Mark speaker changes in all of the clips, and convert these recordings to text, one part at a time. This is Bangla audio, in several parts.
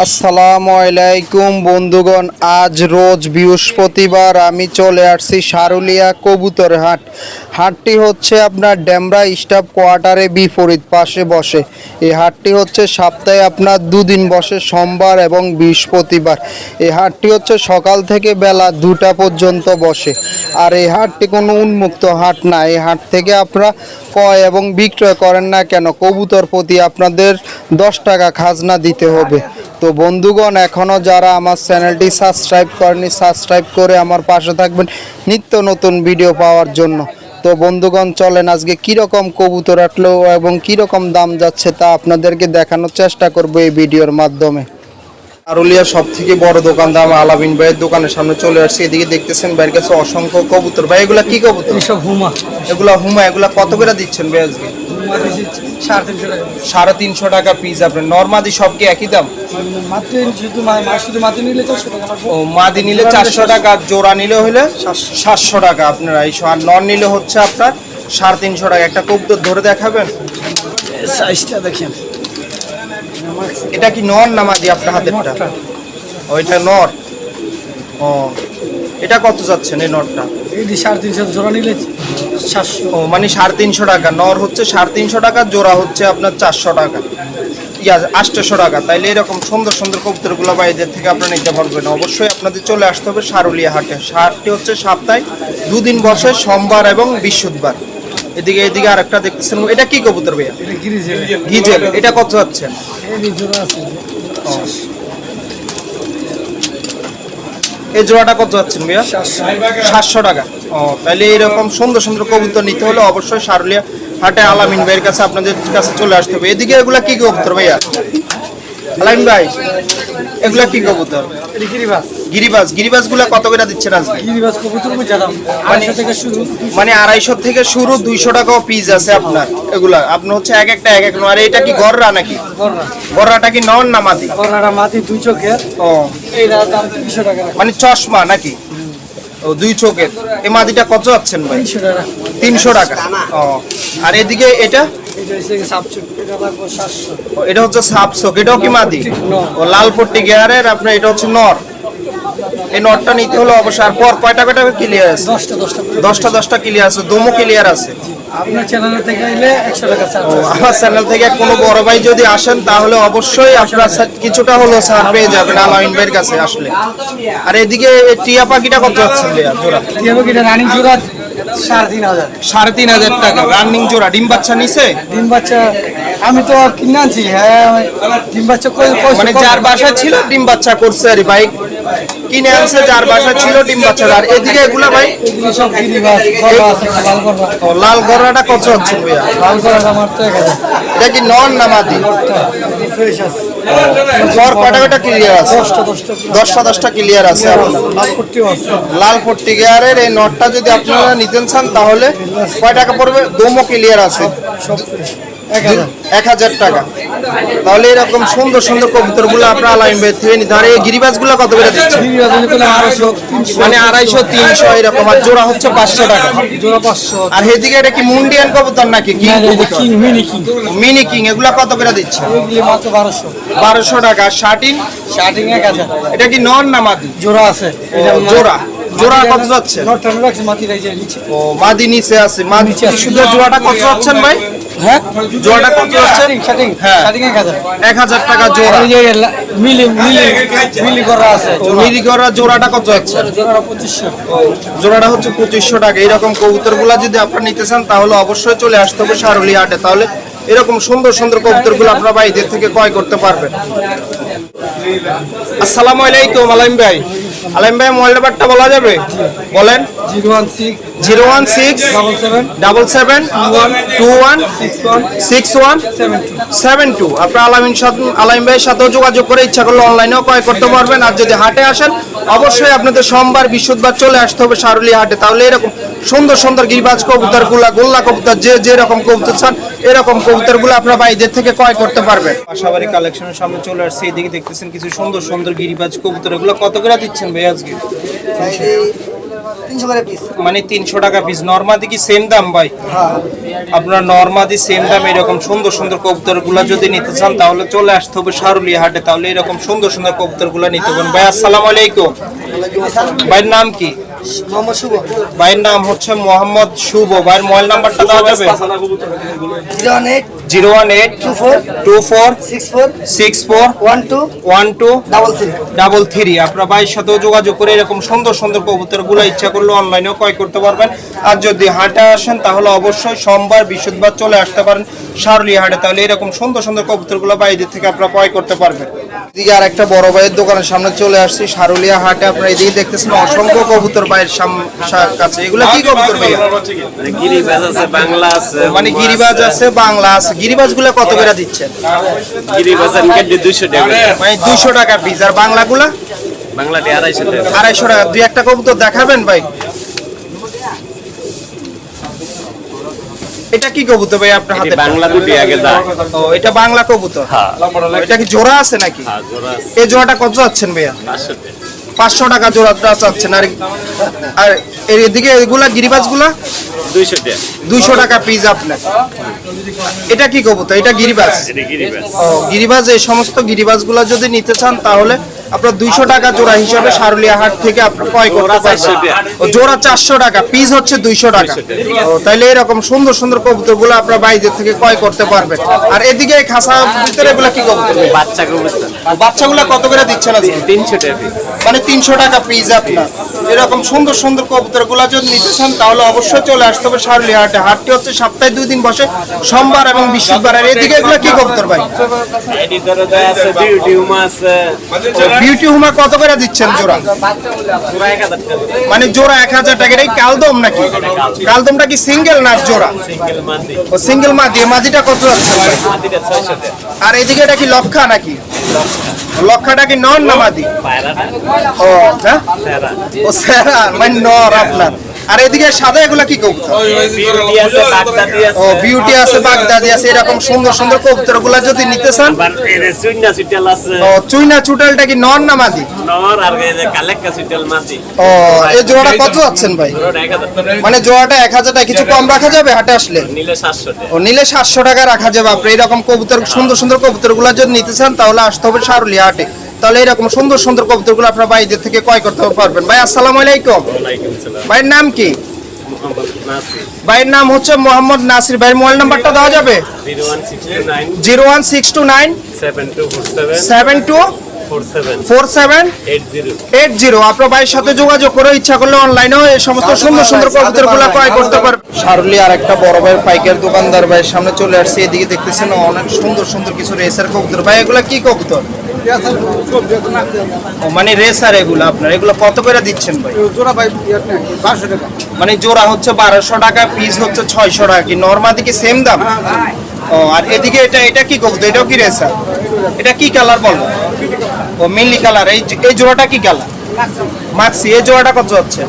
Speaker 1: আসসালামু আলাইকুম বন্ধুগণ, আজ রোজ বৃহস্পতিবার আমি চলে আসছি সারুলিয়া কবুতর হাট। হাটটি হচ্ছে আপনার ডেমরা স্টাফ কোয়ার্টারে বিপরীত পাশে বসে। এই হাটটি হচ্ছে সপ্তাহে আপনার দুদিন বসে, সোমবার এবং বৃহস্পতিবার। এই হাটটি হচ্ছে সকাল থেকে বেলা 2টা পর্যন্ত বসে। আর এই হাটটি কোনো উন্মুক্ত হাট না। এই হাট থেকে আপনারা ক্রয় এবং বিক্রয় করেন না কেন, কবুতর প্রতি আপনাদের 10 টাকা খাজনা দিতে হবে। তো বন্ধুগণ, এখনও যারা আমার চ্যানেলটি সাবস্ক্রাইব করেনি, সাবস্ক্রাইব করে আমার পাশে থাকবেন নিত্য নতুন ভিডিও পাওয়ার জন্য। তো বন্ধুগণ, চলেন আজকে কীরকম কবুতর আটলো এবং কীরকম দাম যাচ্ছে তা আপনাদেরকে দেখানোর চেষ্টা করব এই ভিডিওর মাধ্যমে। আরুলিয়া সব থেকে বড় দোকানদার আলামিন ভাইয়ের দোকানের সামনে চলে আসছি। এদিকে দেখতেছেন ভাইয়ের কাছে অসংখ্য কবুতর। ভাই এগুলা কি কবুতর?
Speaker 2: এসব হুমা।
Speaker 1: এগুলা কত করে দিচ্ছেন ভাই আজকে?
Speaker 2: 350 টাকা।
Speaker 1: 350 টাকা পিস। আপনার নরমাদি সব কি একই দাম?
Speaker 2: শুধু মাটি নিলে 400 টাকা।
Speaker 1: ও, মাদি নিলে 400 টাকা, জোড়া নিলে হলে 700 টাকা আপনার। আর নর নিলে হচ্ছে আপনার 350 টাকা। একটা কবুতর ধরে দেখাবেন?
Speaker 2: সাইজটা দেখেন।
Speaker 1: এটা কি নর না মাদি আপনার হাতেরটা? ওইটা নর। ও, এটা কত যাচ্ছেন এই নরটা?
Speaker 2: এই 350 জোড়া নিলে 700।
Speaker 1: ও, মানে 350 টাকা। নর হচ্ছে 350 টাকা, জোড়া হচ্ছে আপনার 400 টাকা, 800 টাকা। তাইলে এরকম সুন্দর সুন্দর কবুতরগুলো বাইরের থেকে আপনারা নিতে পারবেন। অবশ্যই আপনাদের চলে আসতে হবে সারুলিয়া হাটে। হাটটি হচ্ছে সপ্তাহে দুদিন বসে, সোমবার এবং বৃহস্পতিবার। এদিকে আরেকটা দেখতেছেন, এটা কি কবুতর ভাইয়া?
Speaker 2: এটা গিরিজেল।
Speaker 1: গিজেল। এটা কত যাচ্ছে?
Speaker 2: এই জোড়া আছে।
Speaker 1: এই জোড়াটা কত যাচ্ছেন ভাইয়া? 700 টাকা। ও, তাহলে এরকম সুন্দর সুন্দর কবুতর নিতে হলে অবশ্যই সারুলিয়া হাটে আলামিন ভাইয়ের কাছে আপনাদের কাছে চলে আসতে হবে। এদিকে এগুলা কি কবুতর ভাইয়া? আলামিন ভাই, এগুলা কি কবুতর? গিরিবাজ গুলা কত করে দিচ্ছেন আজকে?
Speaker 2: গিরিবাজ কবুতর জানাম 250 থেকে শুরু।
Speaker 1: মানে 250 থেকে শুরু, 200 টাকাও পিস আছে আপনার। এগুলা আপনার হচ্ছে এক একটা এক এক। আর এটা কি গররা নাকি? গররাটা কি নর না মাদি?
Speaker 2: গররাটা মাটি, দুই চোখের।
Speaker 1: ও,
Speaker 2: এইটার দাম 300 টাকা।
Speaker 1: মানে চশমা নাকি? ও, দুই চোখের। এই মাদিটা কত যাচ্ছেন ভাই?
Speaker 2: 300 টাকা।
Speaker 1: 300 টাকা। ও, আর এদিকে এটা?
Speaker 2: এটা হচ্ছে সাবচুক, এটা লাগবে 700।
Speaker 1: এটা হচ্ছে সাবসক। এটাও কি মাদি? ও, লাল পট্টি গিয়ারের আপনার। এটা হচ্ছে নর। এই নটটা নিতে হলো অবশ্যই। আর পর কয়টা ক্লিয়ার আছে? 10টা ক্লিয়ার আছে। দমও ক্লিয়ার আছে।
Speaker 2: আপনার চ্যানেল থেকে আইলে 100 টাকা চার্জ।
Speaker 1: আমার চ্যানেল থেকে কোনো বড় ভাই যদি আসেন তাহলে অবশ্যই আপনারা কিছুটা হলো ছাড় পেয়ে যাবেন আলামিন ভাইয়ের কাছে আসলে। আর এদিকে টিয়া পাখিটা কত যাচ্ছে জোড়া?
Speaker 2: টিয়া পাখিটা রানিং জোড়া 3,500।
Speaker 1: 3,500 টাকা রানিং জোড়া। ডিম বাচ্চা নিছে?
Speaker 2: ডিম বাচ্চা আমি তো কিনে আনছি। হ্যাঁ, ডিম বাচ্চা
Speaker 1: মানে যার বাসায় ছিল ডিম বাচ্চা করছে আর ভাই কিনে আনছে, যার বাসায় ছিল ডিম বাচ্চা। আর এদিকে এগুলা ভাই?
Speaker 2: এগুলো সব গিরিবাজ, গররা আছে, লাল গররা।
Speaker 1: ও, লাল গররাটা কত হচ্ছে ভাইয়া?
Speaker 2: লাল গররা আমার তো 1000।
Speaker 1: এটা কি নর না মাদি?
Speaker 2: ফ্রেশ আছে।
Speaker 1: পর কয়টা ক্লিয়ার আছে?
Speaker 2: 10টা
Speaker 1: 10টা ক্লিয়ার আছে আপনার।
Speaker 2: লাল পট্টিও আছে।
Speaker 1: লাল পট্টি গিয়ারের এই নটটা যদি আপনারা নিতে চান তাহলে কয় টাকা পড়বে? দমও ক্লিয়ার আছে।
Speaker 2: সব ফ্রেশ।
Speaker 1: 1000 টাকা। তাহলে এরকম সুন্দর সুন্দর কবুতরগুলো আপনারা আলামিন ভাই থেকে নিতে। আর এই গিরিবাজগুলো কত করে দিচ্ছেন?
Speaker 2: গিরিবাজ হলে 250, 300।
Speaker 1: মানে 250, 300 এরকম। আর জোড়া হচ্ছে 500 টাকা।
Speaker 2: জোড়া 500।
Speaker 1: আর এদিকে এটা কি মুন্ডিয়ান কবুতর নাকি? কি কবুতর?
Speaker 2: King, mini king.
Speaker 1: Mini king. এগুলা কত করে দিচ্ছেন?
Speaker 2: এগুলি মাত্র 1200।
Speaker 1: 1200 টাকা। শার্টিন?
Speaker 2: শার্টিং 1000।
Speaker 1: এটা কি নর না মাদি?
Speaker 2: জোড়া আছে।
Speaker 1: জোড়া কত যাচ্ছে?
Speaker 2: নটটা রাখছে, মাটি রাইছে নিচে।
Speaker 1: ও, মাদি নিচে আছে। মাদি শুধু জোড়াটা কত যাচ্ছেন ভাই?
Speaker 2: হ্যাঁ,
Speaker 1: জোড়াটা কত যাচ্ছে?
Speaker 2: শার্টিং
Speaker 1: হ্যাঁ,
Speaker 2: 1000।
Speaker 1: 1000 টাকা জোড়া।
Speaker 2: এই যে মিলি করা আছে।
Speaker 1: মিলি করা জোড়াটা কত যাচ্ছে?
Speaker 2: জোড়াটা 2500।
Speaker 1: জোড়াটা হচ্ছে 2500 টাকা। এরকম কবুতরগুলা যদি আপনারা নিতে চান তাহলে অবশ্যই চলে আসতে হবে সারুলিয়া হাটে। তাহলে এরকম সুন্দর সুন্দর কবুতরগুলো আপনারা ভাইদের থেকে ক্রয় করতে পারবেন। আসসালামু আলাইকুম আলামিন ভাই। আলামিন ভাই, মোবাইল নাম্বারটা বলা যাবে? বলেন।
Speaker 2: 016
Speaker 1: 77 21 61 72। আপনারা আলামিন ভাইয়ের সাথেও যোগাযোগ করে ইচ্ছা করলে অনলাইনেও ক্রয় করতে পারবেন। আর যদি হাটে আসেন অবশ্যই আপনাদের সোমবার বৃহস্পতিবার চলে আসতে হবে সারুলিয়া হাটে। তাহলে এরকম সুন্দর সুন্দর গিরিবাজ কবুতরগুলা, গোল্লা কবুতর, যে রকম কবুতর চান এরকম কবুতরগুলো আপনারা ভাইদের থেকে ক্রয় করতে পারবেন। পাশাপাশি কালেকশনের সামনে চলে আসছে। এদিকে দেখতেছেন কিছু সুন্দর সুন্দর গিরিবাজ কবুতর। এগুলো কত করে দিচ্ছেন ভাই আজকে?
Speaker 2: 300 করে পিস।
Speaker 1: মানে 300 টাকা পিস। নরমাদি কি সেম দাম ভাই?
Speaker 2: হ্যাঁ,
Speaker 1: আপনার নরমাদি সেম দাম এরকম সুন্দর সুন্দর কবুতরগুলো যদি নিতে চান তাহলে চলে আসতে হবে সারুলিয়া হাটে, তাহলে এরকম সুন্দর সুন্দর কবুতরগুলো নিতে পারেন। ভাই আসসালামু আলাইকুম, ভাইয়ের নাম কি?
Speaker 2: মোহাম্মদ শুভ।
Speaker 1: ভাইয়ের নাম হচ্ছে মোহাম্মদ শুভ। ভাইয়ের মোবাইল নাম্বারটা দেওয়া যাবে?
Speaker 2: 018
Speaker 1: 018 24
Speaker 2: 64
Speaker 1: 64
Speaker 2: 12
Speaker 1: 12
Speaker 2: 33
Speaker 1: 33। আপনার ভাইয়ের সাথেও যোগাযোগ করে এরকম সুন্দর সুন্দর কবুতরগুলো ইচ্ছা করলে অনলাইনেও ক্রয় করতে পারবেন। আর যদি হাটে আসেন তাহলে অবশ্যই সোমবার বৃহস্পতিবার চলে আসতে পারেন সারুলিয়া হাটে, তাহলে এরকম সুন্দর সুন্দর কবুতরগুলো বাইরে থেকে আপনারা ক্রয় করতে পারবেন। এদিকে আর একটা বড় ভাইয়ের দোকানের সামনে চলে আসছি সারুলিয়া হাটে। আপনারা এদিকে দেখতেছেন অসংখ্য কবুতর ভাইয়ের কাছে। এগুলো কি কবুতর ভাইয়া?
Speaker 3: গিরিবাজ আছে, বাংলা আছে,
Speaker 1: মানে গিরিবাজ আছে, বাংলা আছে। গিরিবাজ গুলো কত করে দিচ্ছেন?
Speaker 3: গিরিবাজের কেটে 200 টাকা,
Speaker 1: মানে 200 টাকা পিস। আর বাংলা গুলা?
Speaker 3: বাংলাটি 250 টাকা।
Speaker 1: 250 টাকা। দুই একটা কবুতর দেখাবেন ভাই? এটা কি কবুতর ভাই আপনার হাতে?
Speaker 3: বাংলা দুটি আগে দাও।
Speaker 1: ও, এটা বাংলা কবুতর।
Speaker 3: হ্যাঁ,
Speaker 1: এটা কি জোড়া আছে নাকি?
Speaker 3: হ্যাঁ, জোড়া আছে,
Speaker 1: এই জোড়াটা কত যাচ্ছেন ভাইয়া?
Speaker 3: 500 টাকা।
Speaker 1: 500 টাকা জোড়াটা চাচ্ছেন। আর এদিকে এগুলা গিরিবাজ গুলা
Speaker 3: 200 টাকা।
Speaker 1: 200 টাকা পিস আপনার। এটা কি কবুতর? এটা গিরিবাজ।
Speaker 3: এটা গিরিবাজ।
Speaker 1: ও, গিরিবাজ। এই সমস্ত গিরিবাজ গুলা যদি নিতে চান তাহলে আপনার 200 টাকা জোড়া হিসাবে সারুলিয়া হাট থেকে আপনার ক্রয় করতে পারবেন। ও, জোড়া 400 টাকা, পিস হচ্ছে 200 টাকা। ও, তাইলে এরকম সুন্দর সুন্দর কবুতর গুলো আপনার বাইরে থেকে ক্রয় করতে পারবেন। আর এদিকে এই খাসা ভিতরে এগুলা কি কবুতর?
Speaker 3: বাচ্চা কবুতর
Speaker 1: বাচ্চাগুলা কত করে দিচ্ছেন আজকে?
Speaker 3: 300 টাকা পিস।
Speaker 1: মানে 300 টাকা পিস আপনার। এরকম সুন্দর সুন্দর কবুতর গুলা যদি নিতে চান তাহলে অবশ্যই চলে আসতে হবে সারুলিয়া হাটে। হাটটি হচ্ছে সপ্তাহে 2 দিন বসে, সোমবার এবং বৃহস্পতিবার। আর এদিকে এগুলা কি কবুতর ভাই?
Speaker 3: এটি ধরো আছে, বিউটি উমা আছে।
Speaker 1: বিউটি হুমা কত করে দিচ্ছেন জোড়া?
Speaker 3: পুরা 1000 টাকা।
Speaker 1: মানে জোড়া 1000 টাকা। এই কালদম নাকি? কালদমটা কি সিঙ্গেল না জোড়া?
Speaker 3: সিঙ্গেল মাদি।
Speaker 1: ও, সিঙ্গেল মাদি। মাদিটা কত যাচ্ছে ভাই?
Speaker 3: মাদিটা 600 টাকা।
Speaker 1: আর এদিকে এটা কি লক্ষা নাকি? লক্ষাটা কি নর না মাদি?
Speaker 3: পায়রাটা
Speaker 1: ও, হ্যাঁ,
Speaker 3: সেরা।
Speaker 1: ও সেরা, মানে নর আপনার। আর এদিকে সাদা এগুলা কি কবুতর?
Speaker 3: বিউটি আছে, বাগদাদি
Speaker 1: ও,
Speaker 3: আছে।
Speaker 1: বিউটি আছে, বাগদাদি আছে। এরকম সুন্দর সুন্দর কবুতর গুলা যদি নিতে চান।
Speaker 3: আবার এর সুইন্না সিটেল আছে।
Speaker 1: ও, চুইনা চুটালটা কি নর না মাদি?
Speaker 3: নর আর এই যে কালেক্কা সিটেল মাদি।
Speaker 1: ও, এই জোড়াটা কত যাচ্ছেন ভাই?
Speaker 3: পুরো 1000 টাকা।
Speaker 1: মানে জোড়াটা 1000 টাকা। কিছু কম রাখা যাবে হাটে আসলে?
Speaker 3: নিলে 700 টাকা।
Speaker 1: ও, নিলে 700 টাকা রাখা যাবে। আপনি এরকম কবুতর সুন্দর সুন্দর কবুতর গুলা যদি নিতে চান তাহলে আসতে হবে সারুলিয়া হাটে, তাহলে এরকম সুন্দর সুন্দর কবুতর গুলো আপনার বাইরে থেকে ক্রয় করতে পারবেন। ভাই আসসালামু আলাইকুম,
Speaker 3: ওয়ালাইকুম সালাম।
Speaker 1: ভাইয়ের নাম কি?
Speaker 3: মোহাম্মদ নাসির।
Speaker 1: ভাইয়ের নাম হচ্ছে মোহাম্মদ নাসির। ভাইয়ের মোবাইল নাম্বারটা দেওয়া যাবে?
Speaker 3: 01629
Speaker 1: 01629
Speaker 3: 7247
Speaker 1: 7247
Speaker 3: 47 80।
Speaker 1: আপনার ভাইয়ের সাথে যোগাযোগ করে ইচ্ছা করলে অনলাইনেও এই সমস্ত সুন্দর সুন্দর কবুতর গুলো ক্রয় করতে পারবেন। সারুলি আর একটা বড় ভাইয়ের পাইকার দোকানদার ভাইয়ের সামনে চলে আসছে। এদিকে দেখতেছেন অনেক সুন্দর সুন্দর কিছু রেসার কবুতর। ভাই এগুলা কি কবুতর? ও, মানে রেসার এগুলো আপনার। এগুলো কত করে দিচ্ছেন ভাই?
Speaker 2: জোড়া ভাই 1200 টাকা।
Speaker 1: মানে জোড়া হচ্ছে 1200 টাকা, পিস হচ্ছে 600 টাকা। কি নরমাদি কি সেম দাম? ও, আর এদিকে এটা কি কবুতর? এটাও কি রেসার? এটা কি কালার বলবো? ও, মিলি কালার। এই জোড়াটা কি কালার? মাক্সি। এই জোড়াটা কত হচ্ছে?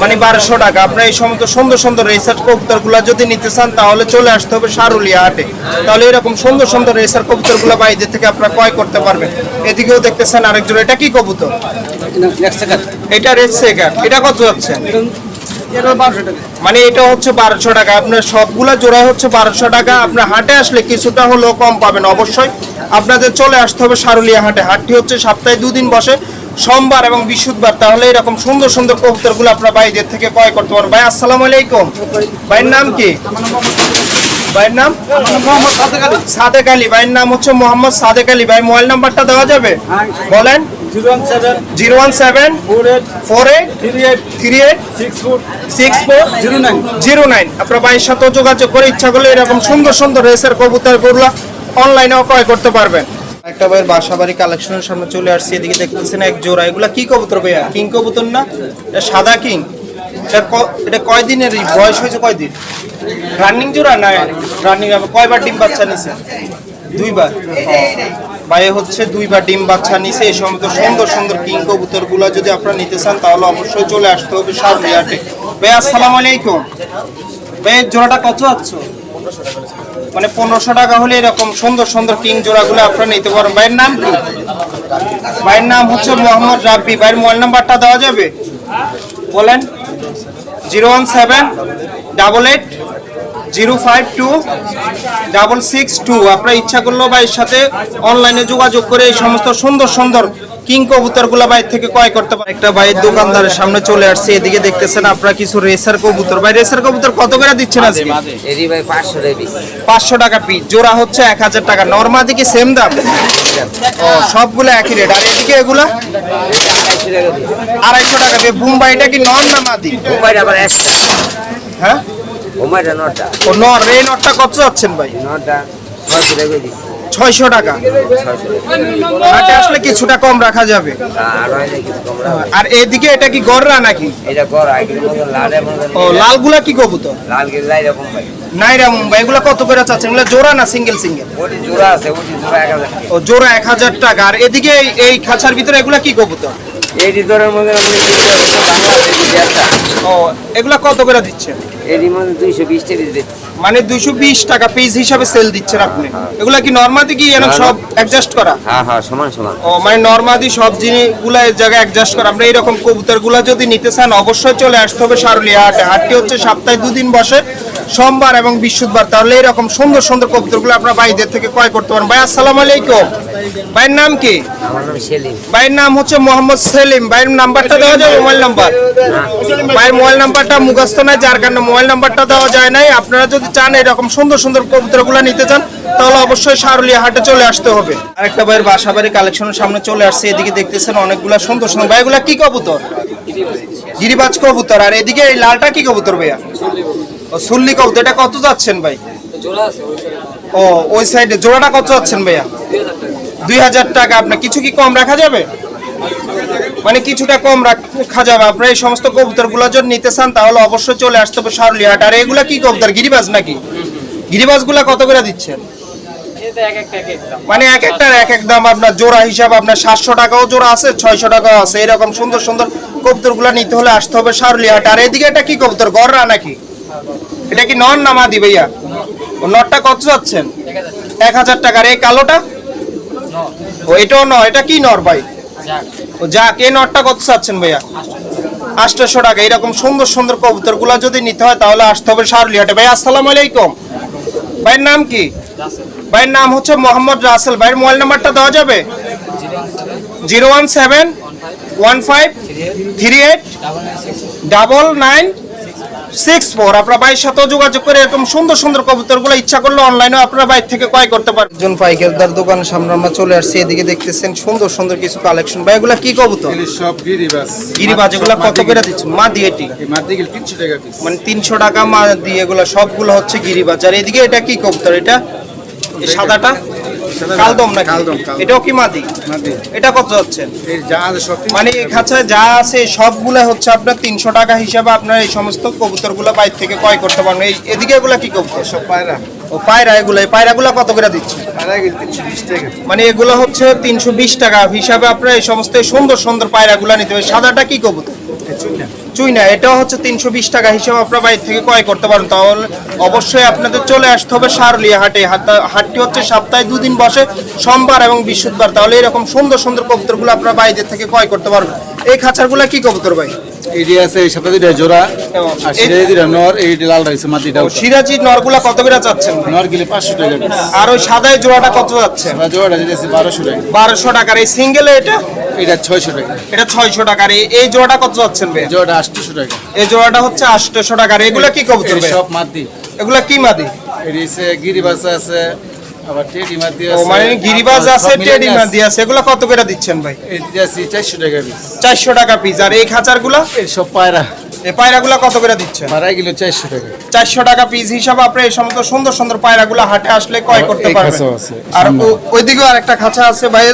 Speaker 1: মানে 1200 টাকা। আপনার এই সমস্ত সুন্দর সুন্দর রেসার কবুতর গুলা যদি নিতে চান তাহলে চলে আসতে হবে সারুলিয়া হাটে, তাহলে এরকম সুন্দর সুন্দর রেসার কবুতর গুলা বাইরে থেকে আপনারা ক্রয় করতে পারবেন। এদিকেও দেখতেছেন আরেক জোড়া। এটা কি কবুতর? এটা রেড সেকার। এটা কত হচ্ছে?
Speaker 2: এটা 1200 টাকা।
Speaker 1: মানে এটা হচ্ছে 1200 টাকা। আপনার সবগুলা জোড়ায় হচ্ছে 1200 টাকা। আপনার হাটে আসলে কিছুটা হলেও কম পাবেন। অবশ্যই আপনাদের চলে আসতে হবে সারুলিয়া হাটে। হাটটি হচ্ছে সপ্তাহে 2 দিন বসে, সোমবার এবং বৃহস্পতিবার, তাহলে এরকম সুন্দর সুন্দর কবুতর গুলো আপনার বাইরের থেকে ক্রয় করতে পারবেন। ভাই আসসালামু আলাইকুম, ভাইয়ের নাম কি? ভাইয়ের নাম
Speaker 2: মোহাম্মদ সাদেক আলী।
Speaker 1: সাদেক আলী। ভাইয়ের নাম হচ্ছে মোহাম্মদ সাদেক আলী। ভাই মোবাইল নাম্বারটা দেওয়া যাবে? বলেন।
Speaker 2: 017
Speaker 1: 017
Speaker 2: 48
Speaker 1: 48 64 09। আপনার ভাইয়ের সাথে যোগাযোগ করে ইচ্ছা করলে এরকম সুন্দর সুন্দর রেসের কবুতর গুলো অনলাইনেও ক্রয় করতে পারবেন। একটা ভাইয়ের বাসাবাড়ি কালেকশনের সামনে চলে আসছে। এদিকে দেখতেছেন এক জোড়া। এগুলা কি কবুতর ভাইয়া? কিং কবুতর না? এটা সাদা কিং। এটা কয় দিনের বয়স হয়েছে? কয় দিন? রানিং জোড়া না? রানিং। কয়বার ডিম বাচ্চা নিছে? 2 বার। ভাই হচ্ছে 2 বার ডিম বাচ্চা নিছে। এই সমস্ত সুন্দর সুন্দর কিং কবুতর গুলা যদি আপনারা নিতে চান তাহলে অবশ্যই চলে আসতে হবে সারুলিয়া হাটে। ভাই আসসালামু আলাইকুম, ভাই জোড়াটা কত আছে? মানে 1500 টাকা হলে এরকম সুন্দর সুন্দর কিং জোড়াগুলো আপনারা নিতে পারেন। ভাইয়ের নাম কি? ভাইয়ের নাম হচ্ছে মোহাম্মদ রাব্বি। ভাইয়ের মোবাইল নাম্বারটা দেওয়া যাবে? বলেন। 017 88 0526662। আপনার ইচ্ছা করলো ভাইয়ের সাথে অনলাইনে যোগাযোগ করে এই সমস্ত সুন্দর সুন্দর কিং কবুতরগুলো বাইরে থেকে ক্রয় করতে পারেন। একটা ভাইয়ের দোকানদারের সামনে চলে আসছে, এদিকে দেখতেছেন আপনারা কিছু রেসার কবুতর। ভাই রেসার কবুতর কত করে দিচ্ছেন আজকে?
Speaker 4: এরি ভাই 500 টাকা পিস।
Speaker 1: 500 টাকা পিস, জোড়া হচ্ছে 1000 টাকা। নরমাদি কি সেম দাম? ও সবগুলো একই রেট। আর এদিকে এগুলা 250 টাকা দিয়ে। বুম্বাইটা কি নর না মাদি?
Speaker 4: মোবাইল আবার এক্সট্রা।
Speaker 1: হ্যাঁ
Speaker 4: মোবাইল নটা।
Speaker 1: ও নর। এই নরটা কত যাচ্ছেন ভাই?
Speaker 4: নটা 600 টাকা দিছি।
Speaker 1: 600 টাকা। হাটে আসলে কিছুটা কম রাখা যাবে।
Speaker 4: আর হয় না কিছু কম রাখা।
Speaker 1: আর এদিকে এটা কি গররা নাকি?
Speaker 4: এটা গড় আগের মতো লাল এবং
Speaker 1: ও লালগুলা কি কবুতর?
Speaker 4: লাল গেলে এরকম ভাই।
Speaker 1: নাইরা মুম্বাই। এগুলো কত করে চাচ্ছেন? এগুলো জোড়া না সিঙ্গেল সিঙ্গেল?
Speaker 4: ওটি জোড়া আছে, ওটি জোড়া 1000 টাকা।
Speaker 1: ও জোড়া 1000 টাকা। আর এদিকে এই খাঁচার ভিতরে এগুলা কি কবুতর?
Speaker 4: এই ভিতরের মধ্যে আপনি বাংলাদেশি
Speaker 1: ও এগুলা কত করে দিচ্ছেন?
Speaker 4: এর মধ্যে 220 টাকা দিচ্ছি।
Speaker 1: মানে 220 টাকা পিস হিসাবে সেল দিচ্ছেন আপনি। এগুলা কি নরমাদি কি এরকম সব অ্যাডজাস্ট করা?
Speaker 4: হ্যাঁ হ্যাঁ সমান সমান।
Speaker 1: ও মানে নরমাদি সব জিনিসগুলো এই জায়গায় অ্যাডজাস্ট করা। আমরা এইরকম কবুতরগুলো যদি নিতে চান অবশ্যই চলে আসতে হবে সারুলিয়া হাটে। হাটটি হচ্ছে সপ্তাহে 2 দিন বসে, সোমবার এবং বৃহস্পতিবার। তাহলে এরকম সুন্দর সুন্দর কবুতরগুলো আপনারা ভাইদের থেকে ক্রয় করতে পারেন। ভাই আসসালামু আলাইকুম। ভাইয়ের নাম কি?
Speaker 4: আমার নাম সেলিম।
Speaker 1: ভাইয়ের নাম হচ্ছে মোহাম্মদ সেলিম। ভাইয়ের নাম্বারটা দেওয়া যাবে? Mobile number? ভাইয়ের মোবাইল নাম্বারটা মুখস্থ নাই, যার কারণে মোবাইল নাম্বারটা দেওয়া যায় নাই। আপনারা যদি চান এরকম সুন্দর সুন্দর কবুতরগুলো নিতে চান তাহলে অবশ্যই সারুলিয়া হাটে চলে আসতে হবে। আরেকটা ভাইয়ের বাসা বাড়ি কালেকশনের সামনে চলে আসছে। এদিকে দেখতেছেন অনেকগুলা সুন্দর সুন্দর। ভাই এগুলা কি কবুতর? গিরিবাজ কবুতর। আর এদিকে এই লালটা কি কবুতর ভাইয়া? ও সুল্লি কবুতর। এটা কত যাচ্ছেন ভাই? ও ওই সাইডে জোড়াটা কত যাচ্ছেন ভাইয়া? 2000 টাকা। আপনার কিছু কি কম রাখা যাবে? মানে কিছুটা কম রাখা যাবে। আপনার এই সমস্ত কবুতরগুলো যদি নিতে চান তাহলে অবশ্যই চলে আসতে হবে সারুলিয়া হাট। আর এগুলা কি কবুতর? গিরিবাজ নাকি? গিরিবাজগুলা কত করে দিচ্ছেন? মানে এক একটার এক এক দাম। আপনার জোড়া হিসাব আপনার 700 টাকাও জোড়া আছে, 600 টাকাও আছে। এরকম সুন্দর সুন্দর কবুতরগুলো নিতে হলে আসতে হবে সারুলিয়া হাট। আর এদিকে এটা কি কবুতর? গররা নাকি? এটা কি নর না মাদি ভাইয়া? ও নরটা কত যাচ্ছেন? 1000 টাকা। আর এই কালোটা? ও এটাও নয়। এটা কি নর ভাই? ও যাক। এই নরটা কত চাচ্ছেন ভাইয়া? 800 টাকা। এরকম সুন্দর সুন্দর কবুতরগুলো যদি নিতে হয় তাহলে আসতে হবে সারুলিয়া হাটে। ভাই আসসালামু আলাইকুম। ভাইয়ের নাম কি? ভাইয়ের নাম হচ্ছে মোহাম্মদ রাসেল। ভাইয়ের মোবাইল নাম্বারটা দেওয়া যাবে? 01715389964। আপনারা ভাইয়ের সাথেও যোগাযোগ করে এরকম সুন্দর সুন্দর কবুতরগুলো ইচ্ছা করলে অনলাইনে আপনারা বাইরে থেকে ক্রয় করতে পারেন। একজন পাইকারদার দোকানের সামনে আমরা চলে আসছি। এদিকে দেখতেছেন সুন্দর সুন্দর কিছু কালেকশন। ভাই এগুলা কি কবুতর?
Speaker 2: সব গিরিবাস।
Speaker 1: গিরিবাজ। এগুলা কত করে দিচ্ছেন? মাদি এটি
Speaker 2: মাদি গেল 300 টাকা পিস।
Speaker 1: মানে 300 টাকা মাদি। এগুলা সবগুলো হচ্ছে গিরিবাজ। আর এদিকে এটা কি কবুতর? এটা এই সাদাটা কালদম নাকি? এটাও কি মাদি?
Speaker 2: মাদি।
Speaker 1: এটা কত যাচ্ছে?
Speaker 2: এই যা আছে সব
Speaker 1: মানে এই খাঁচায় যা আছে সবগুলা হচ্ছে আপনার 300 টাকা হিসাবে আপনার এই সমস্ত কবুতরগুলো বাইরে থেকে ক্রয় করতে পারবেন। এই এদিকে এগুলা কি কবুতর?
Speaker 2: সব পায়রা।
Speaker 1: ও পায়রা। এগুলো এই পায়রাগুলো কত করে দিচ্ছে?
Speaker 2: পায়রা গেল 320 টাকা।
Speaker 1: মানে এগুলো হচ্ছে 320 টাকা হিসাবে আপনার এই সমস্ত সুন্দর সুন্দর পায়রাগুলো নিতে হবে। সাদাটা কি কবুতর? চুইনা। এটাও হচ্ছে 320 টাকা হিসাবে আপনার বাইরে থেকে ক্রয় করতে পারেন। তাহলে অবশ্যই আপনাদের চলে আসতে হবে সারুলিয়া হাটে। হাটটি হচ্ছে সপ্তাহে 2 দিন বসে, সোমবার এবং বৃহস্পতিবার। তাহলে এরকম সুন্দর সুন্দর কবুতরগুলো আপনার বাইরে থেকে ক্রয় করতে পারবেন। এই খাঁচারগুলো কি কবুতর ভাই?
Speaker 2: এইটি আছে এই সাথে দুইটা জোড়া আর সিরাজি দুইটা নর। এইটি লাল রয়েছে মাটিটা।
Speaker 1: সিরাজি নরগুলা কত করে যাচ্ছেন?
Speaker 2: নর গেলে 500 টাকা পিস।
Speaker 1: আর ওই সাদা জোড়াটা কত যাচ্ছে?
Speaker 2: আর জোড়াটা যেতেছে 1200 টাকা।
Speaker 1: 1200 টাকার। এই সিঙ্গেলে এটা?
Speaker 2: এটা 600 টাকা।
Speaker 1: এটা 600 টাকার। এই জোড়াটা কত যাচ্ছেন ভাই?
Speaker 2: জোড়াটা 800 টাকা।
Speaker 1: এই জোড়াটা হচ্ছে 800 টাকার। এগুলা কি কবুতর
Speaker 2: এই
Speaker 1: ভাই?
Speaker 2: সব মাদি।
Speaker 1: এগুলা কি মাদি?
Speaker 2: এটি আছে গিরিবাস আছে, আবার টেডি মাদি
Speaker 1: ও
Speaker 2: আছে।
Speaker 1: মানে গিরিবাজ আছে, টেডি মাদি আছে। এগুলা কত করে দিচ্ছেন ভাই?
Speaker 2: এইটি আছে 400 টাকা পিস।
Speaker 1: 400 টাকা পিস। আর এই খাঁচারগুলা?
Speaker 2: এই সব পায়রা।
Speaker 1: এই পায়রাগুলা কত করে দিচ্ছেন?
Speaker 2: পায়রা গেল 400 টাকা।
Speaker 1: 400 টাকা পিস হিসাবে আপনি এই সমস্ত সুন্দর সুন্দর পায়রাগুলা হাটে আসলে ক্রয় করতে
Speaker 2: এই
Speaker 1: পারবেন।
Speaker 2: খাঁচাও আছে।
Speaker 1: আর ওইদিকেও আরেকটা খাঁচা আছে ভাই।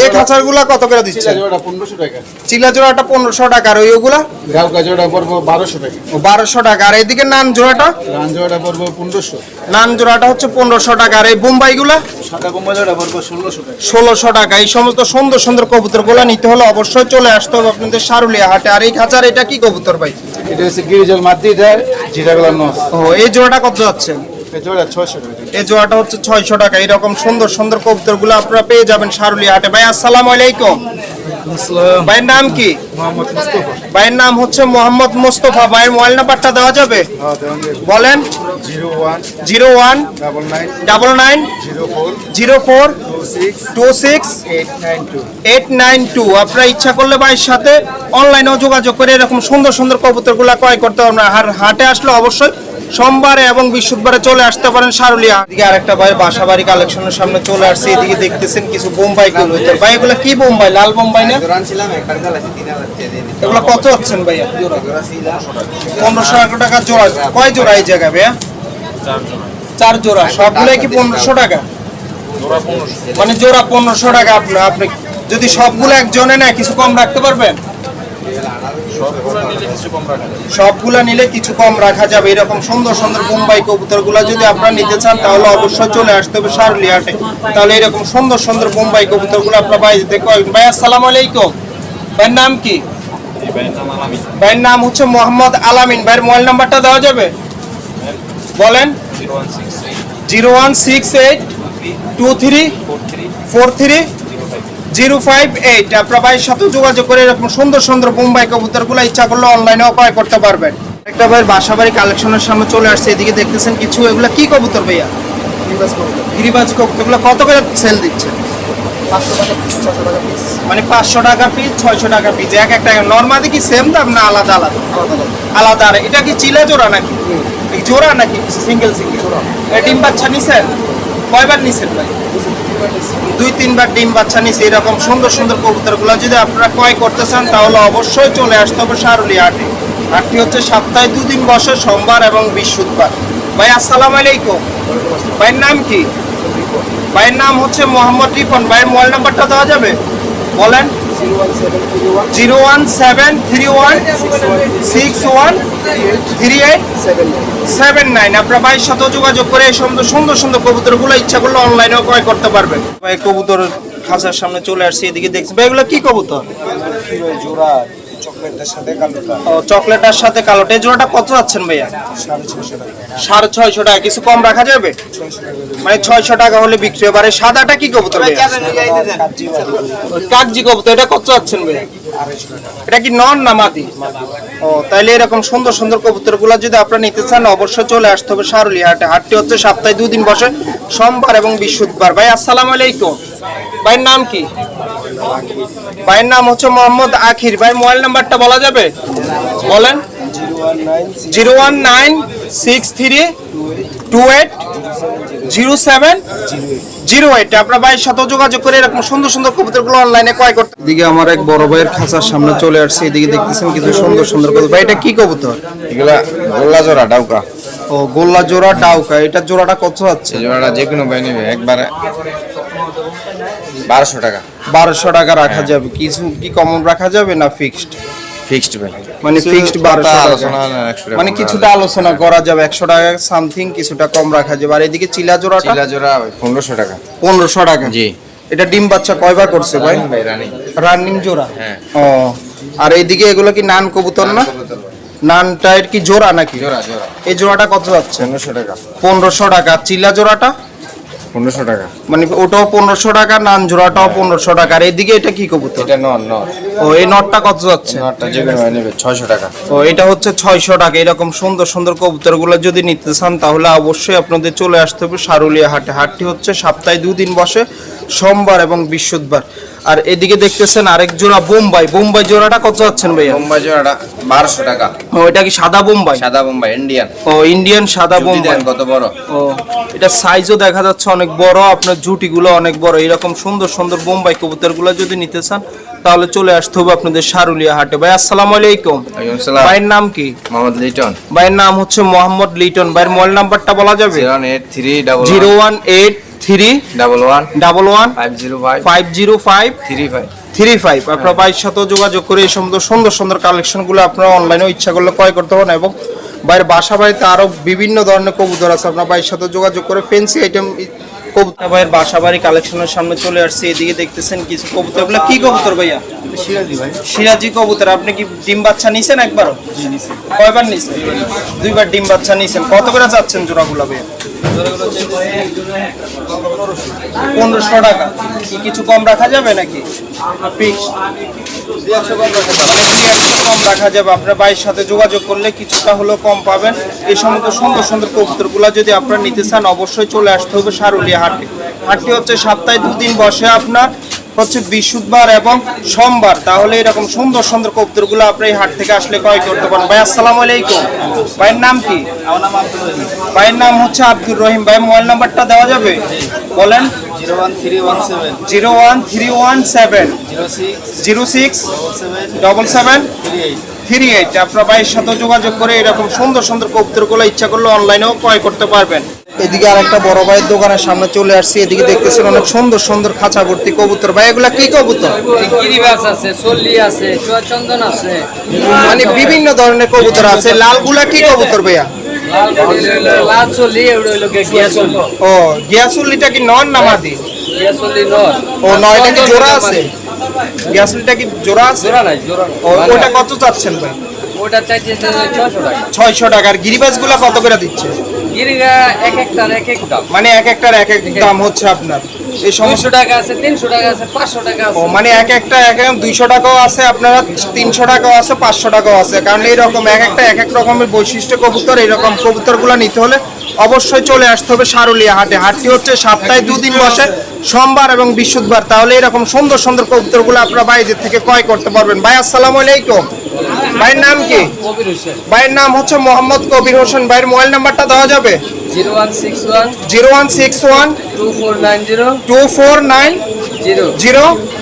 Speaker 1: এই খাঁচারগুলা কত করে দিচ্ছেন?
Speaker 2: জোড়াটা 1500 টাকা।
Speaker 1: চিলা জোড়াটা 1500 টাকা। আর ওইগুলা?
Speaker 2: গালকা জোড়া পড়বো 1200 টাকা।
Speaker 1: ও 1200 টাকা। আর এইদিকে নান জোড়াটা?
Speaker 2: রান জোড়াটা পড়বো 1500।
Speaker 1: নান জোড়াটা হচ্ছে 1500 টাকা। আর এই বোম্বাইগুলা?
Speaker 2: সাদা বোম্বা জোড়া পড়বো 1600 টাকা।
Speaker 1: 1600 টাকা। এই সমস্ত সুন্দর সুন্দর কবুতরগুলো নিতে হলে অবশ্যই চলে আসতে হবে আপনাদের সারুলিয়া হাটে। আর এই খাঁচার এটা কি কবুতর ভাই?
Speaker 2: এটা হচ্ছে গিরিজল মাটি, এটা জিরাগলা নস।
Speaker 1: ও এই জোড়াটা কত যাচ্ছে?
Speaker 2: এই জোড়া 600 টাকা।
Speaker 1: এই জোড়াটা হচ্ছে 600 টাকা। এরকম সুন্দর সুন্দর কবুতরগুলো আপনারা পেয়ে যাবেন সারুলিয়া হাটে। ভাই আসসালামু আলাইকুম। ভাইয়ের নাম কি? ভাইয়ের নাম হচ্ছে মোহাম্মদ মোস্তফা। ভাইয়ের মোবাইল নাম্বারটা দেওয়া যাবে? বলেন। 01 99 04 26 892। আপনারা ইচ্ছা করলে ভাইয়ের সাথে অনলাইনেও যোগাযোগ করে এরকম সুন্দর সুন্দর কবুতরগুলো ক্রয় করতে পারবেন। আর হাটে আসলে অবশ্যই সোমবারে এবং বৃহস্পতিবারে চলে আসতে পারেন সারুলিয়া। এদিকে আরেকটা ভাই বাসাবাড়ি কালেকশনের সামনে চলে আসছে। এদিকে দেখতেছেন কিছু বোম্বাই কবুতর। ভাই এগুলো কি বোম্বাই? লাল বোম্বাই না? এগুলো কত হচ্ছেন ভাইয়া? 1500 টাকা জোড়া। কয় জোড়া এই জায়গায় ভাইয়া? 4 জোড়া। সবগুলোই কি 1500 টাকা? মানে জোড়া 1500 টাকা। আপনি যদি সবগুলো একজনে নেয় কিছু কম রাখতে পারবেন? সবগুলা নিলে কিছু কম রাখা যাবে। এরকম সুন্দর সুন্দর বোম্বাই কবুতরগুলো যদি আপনারা নিতে চান তাহলে অবশ্যই চলে আসতে হবে সারুলিয়া হাটে। তাহলে এরকম সুন্দর সুন্দর বোম্বাই কবুতরগুলো আপনারা বাইরে দেখতে পাবেন। ভাই আসসালামু আলাইকুম। ভাইয়ের নাম কি? ভাইয়ের নাম হচ্ছে মোহাম্মদ আলামিন। ভাইয়ের মোবাইল নাম্বারটা দেওয়া যাবে? বলেন। 0168 23 43 058। আপনারা ভাইয়ের সাথে যোগাযোগ করে এরকম সুন্দর সুন্দর বোম্বাই কবুতরগুলো ইচ্ছা করলে অনলাইনেও ক্রয় করতে পারবেন। একটা ভাইয়ের বাসাবাড়ি কালেকশনের সামনে চলে আসছে। এদিকে দেখতেছেন কিছু, এগুলা কি কবুতর ভাইয়া? গিরিবাজ কবুতর। এগুলো কত করে সেল দিচ্ছে? 500 টাকা পিস, 600 টাকা পিস। মানে 500 টাকা পিস, 600 টাকা পিস। এক একটা নরমালি কি সেম দাম না আলাদা আলাদা? আলাদা। আর এটা কি চিলা জোড়া নাকি? জোড়া নাকি সিঙ্গেল সিঙ্গেল? ডিম বাচ্চা নিছেন? কয়বার নিছেন ভাই? 2-3 বার ডিম বাচ্চা নিছে। এরকম সুন্দর সুন্দর কবুতরগুলো যদি আপনারা ক্রয় করতে চান তাহলে অবশ্যই চলে আসতে হবে সারুলিয়া হাটে। হাটটি হচ্ছে সপ্তাহে 2 দিন বসে, সোমবার এবং বৃহস্পতিবার। ভাই আসসালামু আলাইকুম। ভাইয়ের নাম কি? ভাইয়ের নাম হচ্ছে মোহাম্মদ রিপন। ভাইয়ের মোবাইল নাম্বারটা দেওয়া যাবে? বলেন। 01731 61 38 79। আপনারা ভাইয়ের সাথে যোগাযোগ করে এই সুন্দর সুন্দর সুন্দর কবুতরগুলো ইচ্ছা করলে অনলাইনেও ক্রয় করতে পারবেন। ভাই কবুতর খাঁচার সামনে চলে আসছে। এদিকে দেখছি ভাই এগুলো কি কবুতর?
Speaker 4: জোড়া চকলেটের সাথে কালোটা।
Speaker 1: ও চকলেটের সাথে কালোটা। এই জোড়াটা কত যাচ্ছেন ভাইয়া?
Speaker 4: 650 টাকা।
Speaker 1: 650 টাকা। কিছু কম রাখা যাবে? মানে 600 টাকা হলে বিক্রি হবে। আর এই সাদাটা কি কবুতর ভাইয়া? কাগজি কবুতর। এটা কত যাচ্ছেন ভাইয়া?
Speaker 4: 250 টাকা।
Speaker 1: এটা কি নন না মাদি? ও তাইলে এরকম সুন্দর সুন্দর কবুতরগুলো যদি আপনারা নিতে চান অবশ্যই চলে আসতে হবে সারুলিয়া হাটে। হাটটি হচ্ছে সপ্তাহে 2 দিন বসে, সোমবার এবং বৃহস্পতিবার। ভাই আসসালামু আলাইকুম। ভাইয়ের নাম কি? ভাইয়ের নাম হচ্ছে মোহাম্মদ আখির। ভাই মোবাইল নাম্বারটা বলা যাবে? বলেন। 01963 28 0708। আপনার ভাইয়ের সাথে যোগাযোগ করে এরকম সুন্দর সুন্দর কবুতরগুলো অনলাইনে ক্রয় করতে। এদিকে আমার এক বড় ভাইয়ের খাঁচার সামনে চলে আসছে। এদিকে দেখতেছেন কিছু সুন্দর সুন্দর কবুতর। ভাই এটা কি কবুতর?
Speaker 5: এগুলা গোল্লা জোড়া ডাউকা।
Speaker 1: ও গোল্লা জোড়া ডাউকা। এটা জোড়াটা কত আছে?
Speaker 5: এই জোড়াটা যে কোনো ভাই নেবে একবারে 1200 টাকা।
Speaker 1: 1200 টাকা রাখা যাবে। কিছু কি কম রাখা যাবে না ফিক্সড?
Speaker 5: ফিক্সড ভাই।
Speaker 1: মানে ফিক্সড 1200
Speaker 5: আলোচনা
Speaker 1: টাকা।
Speaker 5: না 100 টাকা।
Speaker 1: মানে কিছুটা আলোচনা করা যাবে। 100 টাকা সামথিং কিছুটা কম রাখা যাবে। আর এদিকে চিলা জোড়াটা?
Speaker 5: চিলা জোড়া 1500 টাকা।
Speaker 1: 1500 টাকা।
Speaker 5: জি।
Speaker 1: এটা ডিম বাচ্চা কয়বার করছে ভাই?
Speaker 5: ভাই রানী।
Speaker 1: রানিং জোড়া।
Speaker 5: হ্যাঁ।
Speaker 1: ও আর এইদিকে এগুলো কি নান কবুতর না? নানটা এর কি জোড়া নাকি?
Speaker 5: জোড়া জোড়া
Speaker 1: এই জোড়াটা কত যাচ্ছে?
Speaker 5: 1500 টাকা।
Speaker 1: 1500 টাকা। চিলা জোড়াটা?
Speaker 5: 1500 টাকা।
Speaker 1: মানে ওটাও 1500 টাকা, নান জোড়াটাও 1500 টাকা। আর এইদিকে এটা কি কবুতর?
Speaker 5: এটা নর নর।
Speaker 1: ও এই নটটা কত যাচ্ছে?
Speaker 5: নরটা যে কোনো ভাই নেবে 600 টাকা।
Speaker 1: ও এটা হচ্ছে 600 টাকা। এরকম সুন্দর সুন্দর কবুতরগুলো যদি নিতে চান তাহলে অবশ্যই আপনাদের চলে আসতে হবে সারুলিয়া হাটে। হাটটি হচ্ছে সপ্তাহে 2 দিন বসে, সোমবার এবং বৃহস্পতিবার। আর এদিকে দেখতেছেন আরেক জোড়া বোম্বাই। বোম্বাই জোড়াটা কত যাচ্ছেন ভাইয়া?
Speaker 5: বোম্বাই জোড়াটা 1200 টাকা।
Speaker 1: ও এটা কি সাদা বোম্বাই?
Speaker 5: সাদা বোম্বাই ইন্ডিয়ান।
Speaker 1: ও ইন্ডিয়ান সাদা
Speaker 5: যদি
Speaker 1: বোম্বাই।
Speaker 5: দেন কত বড়?
Speaker 1: ও এটা সাইজও দেখা যাচ্ছে অনেক বড়। আপনার জুটিগুলো অনেক বড়। এরকম সুন্দর সুন্দর বোম্বাই কবুতরগুলো যদি নিতে চান তাহলে চলে আসতে হবে আপনাদের সারুলিয়া হাটে। ভাই আসসালামু আলাইকুম।
Speaker 5: ওয়ালাইকুম আসসালাম।
Speaker 1: ভাইয়ের নাম কি?
Speaker 5: মোহাম্মদ লিটন।
Speaker 1: ভাইয়ের নাম হচ্ছে মোহাম্মদ লিটন। ভাইয়ের মোবাইল নাম্বারটা বলা যাবে?
Speaker 5: 083
Speaker 1: 018
Speaker 5: 11
Speaker 1: 11
Speaker 5: 505
Speaker 1: 505
Speaker 5: 35।
Speaker 1: 35। আপনার ভাইয়ের সাথে যোগাযোগ করে এই সমস্ত সুন্দর সুন্দর কালেকশনগুলো আপনারা অনলাইনেও ইচ্ছা করলে ক্রয় করতে পারেন। এবং ভাইয়ের বাসা বাড়িতে আরো বিভিন্ন ধরনের কবুতর আছে। আপনার ভাইয়ের সাথে যোগাযোগ করে ফেন্সি আইটেম কবুতর। ভাইয়ের বাসা বাড়ি কালেকশনের সামনে চলে আসছে। এদিকে দেখতেছেন কিছু কবুতর। এগুলো কি কবুতর ভাইয়া?
Speaker 4: সিরাজি ভাই।
Speaker 1: সিরাজি কবুতর। আপনি কি ডিম বাচ্চা নিছেন একবারও?
Speaker 4: জি নিছি।
Speaker 1: কয়বার নিছেন? 2 বার ডিম বাচ্চা নিছেন। কত করে যাচ্ছেন জোড়াগুলো ভাইয়া? 1500 টাকা। কি কিছু কম রাখা যাবে নাকি? ফিক্স
Speaker 2: 200 কম রাখা যাবে।
Speaker 1: 200 কম রাখা যাবে। আপনার ভাইয়ের সাথে যোগাযোগ করলে কিছুটা হলেও কম পাবেন। এই সমস্ত সুন্দর সুন্দর কবুতরগুলো যদি আপনারা নিতে চান অবশ্যই চলে আসতে হবে সারুলিয়া হাটে। হাটটি হচ্ছে সপ্তাহে 2 দিন বসে, আপনার হচ্ছে বৃহস্পতিবার এবং সোমবার। তাহলে এরকম সুন্দর সুন্দর কবুতরগুলো আপনি এই হাট থেকে আসলে ক্রয় করতে পারেন। ভাই আসসালামু আলাইকুম। ভাইয়ের নাম কি?
Speaker 2: আমার নাম আব্দুল রহিম।
Speaker 1: ভাইয়ের নাম হচ্ছে আব্দুর রহিম। ভাই মোবাইল নাম্বারটা দেওয়া যাবে? বলেন।
Speaker 2: 01317
Speaker 1: 01317
Speaker 2: 06
Speaker 1: 06 77
Speaker 2: 38।
Speaker 1: 38। আপনার ভাইয়ের সাথে যোগাযোগ করে এরকম সুন্দর সুন্দর কবুতরগুলো ইচ্ছা করলে অনলাইনেও ক্রয় করতে পারবেন। এদিকে আরেকটা বড় ভাইয়ের দোকানের সামনে চলে আসছি। এদিকে দেখতেছেন অনেক সুন্দর সুন্দর খাঁচা ভর্তি কবুতর। ভাই এগুলা কি কবুতর?
Speaker 4: গিরিবাস আছে, চল্লি আছে, চুয়াচন্দন আছে,
Speaker 1: মানে বিভিন্ন ধরনের কবুতর আছে। লালগুলা কি কবুতর ভাইয়া?
Speaker 4: লাল চল্লি, এগুলো হইলো গিয়া চল্লি।
Speaker 1: ও গিয়াসুল্লিটা কি নর না মাদি?
Speaker 4: গিয়া চল্লি নর।
Speaker 1: ও নয়টা কি জোড়া আছে? গিয়াসুল্লিটা কি জোড়া আছে?
Speaker 4: জোড়া নাই, জোড়া নাই।
Speaker 1: ও ওটা কত চাচ্ছেন ভাই?
Speaker 4: ওটা চাইছে 600 টাকা।
Speaker 1: 600 টাকা। আর গিরিবাসগুলা কত করে দিচ্ছে?
Speaker 4: গিরিগা এক একটার এক এক দাম।
Speaker 1: মানে এক একটার এক এক দাম হচ্ছে আপনার। এই সমস্ত
Speaker 4: 200 টাকা আছে, 300 টাকা আছে, 500 টাকা
Speaker 1: ও
Speaker 4: আছে।
Speaker 1: মানে এক একটা 200 টাকাও আছে, আপনারা 300 টাকাও আছে, 500 টাকাও আছে। কারণ এইরকম এক একটা এক এক রকমের বৈশিষ্ট্য কবুতর। এইরকম কবুতরগুলো নিতে হলে অবশ্যই চলে আসতে হবে সারুলিয়া হাটে। হাটটি হচ্ছে সপ্তাহে 2 দিন বসে, সোমবার এবং বৃহস্পতিবার। তাহলে এরকম সুন্দর সুন্দর কবুতরগুলো আপনারা বাইরের থেকে ক্রয় করতে পারবেন। ভাই আসসালামু আলাইকুম। ভাইয়ের নাম কি?
Speaker 4: কবির হোসেন।
Speaker 1: ভাইয়ের নাম হচ্ছে মোহাম্মদ কবির হোসেন। ভাইয়ের মোবাইল নাম্বারটা দেওয়া যাবে?
Speaker 4: 0161
Speaker 1: 0161
Speaker 4: 2490
Speaker 1: 2490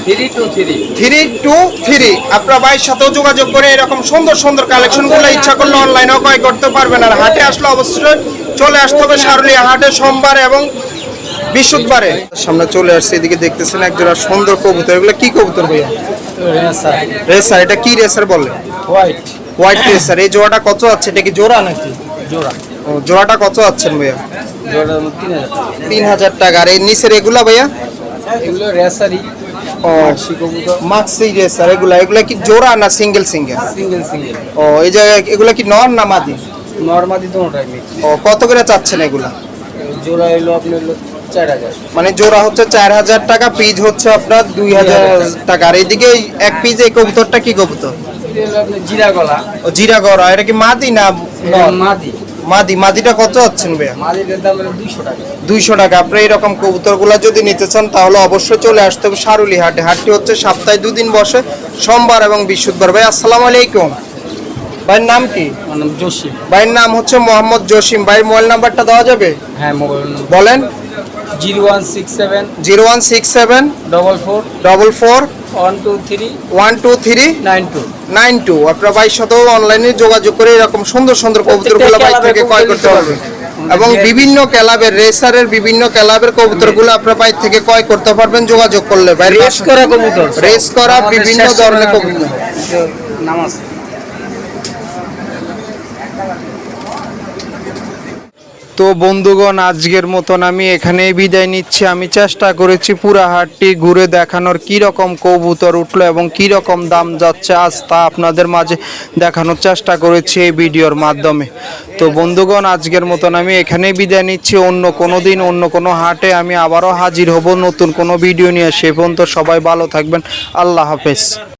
Speaker 4: 323।
Speaker 1: 323। আপনার ভাইয়ের সাথেও যোগাযোগ করে এরকম সুন্দর সুন্দর কালেকশনগুলো ইচ্ছা করলে অনলাইনেও ক্রয় করতে পারবেন। আর হাটে আসলে অবশ্যই চলে আসতে হবে সারুলিয়া হাটে সোমবার এবং বৃহস্পতিবারে। সামনে চলে আসছে। এদিকে দেখতেছেন একজোড়া সুন্দর কবুতর। এগুলো কি কবুতর ভাইয়া? রেসার। এটা কি রেসার বলে? White racer. এই জোড়াটা কত আছে? এটা কি জোড়া নাকি?
Speaker 2: জোড়া।
Speaker 1: ও জোড়াটা কত আছেন ভাইয়া?
Speaker 2: জোড়া 3000।
Speaker 1: 3000 টাকা। আর এই নিচের এগুলা ভাইয়া?
Speaker 2: এগুলো রেসারি।
Speaker 1: ও মাক্সি রেসার। এগুলা কি জোড়া না সিঙ্গেল সিঙ্গেল?
Speaker 2: Single single.
Speaker 1: ও এই যে এগুলা কি নর না মাদি?
Speaker 2: নরমাদি দুটোটাই মিক্স।
Speaker 1: ও কত করে চাচ্ছেন এগুলা?
Speaker 2: জোড়া হলো আপনার 4000।
Speaker 1: মানে জোড়া হচ্ছে 4000 টাকা, পিস হচ্ছে আপনার 2000 টাকা। আর এইদিকে এক পিস এই কবুতরটা কি কবুতর?
Speaker 2: আপনার জিরা গলা।
Speaker 1: ও জিরা গড়া। এটা কি মাদি না নর?
Speaker 2: মাদি।
Speaker 1: মাদি। মাদিটা কত আছেন ভাইয়া?
Speaker 2: মাদিটার দাম হলো 200 টাকা।
Speaker 1: 200 টাকা। আপনি এরকম কবুতরগুলো যদি নিতে চান তাহলে অবশ্যই চলে আসতে হবে সারুলি হাটে। হাটটি হচ্ছে সপ্তাহে 2 দিন বসে, সোমবার এবং বৃহস্পতিবার। ভাই আসসালামু আলাইকুম। ভাইয়ের নাম কি?
Speaker 2: আমার নাম জসিম।
Speaker 1: ভাইয়ের নাম হচ্ছে মোহাম্মদ জসিম। ভাইয়ের মোবাইল নাম্বারটা দেওয়া যাবে?
Speaker 2: হ্যাঁ, মোবাইল
Speaker 1: বলেন।
Speaker 2: 0167
Speaker 1: 0167
Speaker 2: 44
Speaker 1: 44
Speaker 2: 123
Speaker 1: 123
Speaker 2: 92।
Speaker 1: 92। আপনার ভাইয়ের সাথেও অনলাইনে যোগাযোগ করে এরকম সুন্দর সুন্দর কবুতরগুলো ভাই থেকে ক্রয় করতে পারবেন। এবং বিভিন্ন ক্লাবের রেসারের বিভিন্ন ক্লাবের কবুতরগুলো আপনার ভাই থেকে ক্রয় করতে পারবেন যোগাযোগ করলে। ভাই
Speaker 2: রেস করা কবুতর।
Speaker 1: রেস করা বিভিন্ন ধরনের কবুতর।
Speaker 2: নাম আছে।
Speaker 1: তো বন্ধুগণ, আজকের মতন আমি এখানেই বিদায় নিচ্ছি। আমি চেষ্টা করেছি পুরা হাটটি ঘুরে দেখানোর, কি রকম কবুতর উঠলো এবং কি রকম দাম যাচ্ছে আজ তা আপনাদের মাঝে দেখানোর চেষ্টা করেছি এই ভিডিওর মাধ্যমে। তো বন্ধুগণ, আজকের মতন আমি এখানেই বিদায় নিচ্ছি। অন্য কোনো দিন অন্য কোনো হাটে আমি আবারও হাজির হব নতুন কোনো ভিডিও নিয়ে। সে পর্যন্ত সবাই ভালো থাকবেন। আল্লাহ হাফেজ।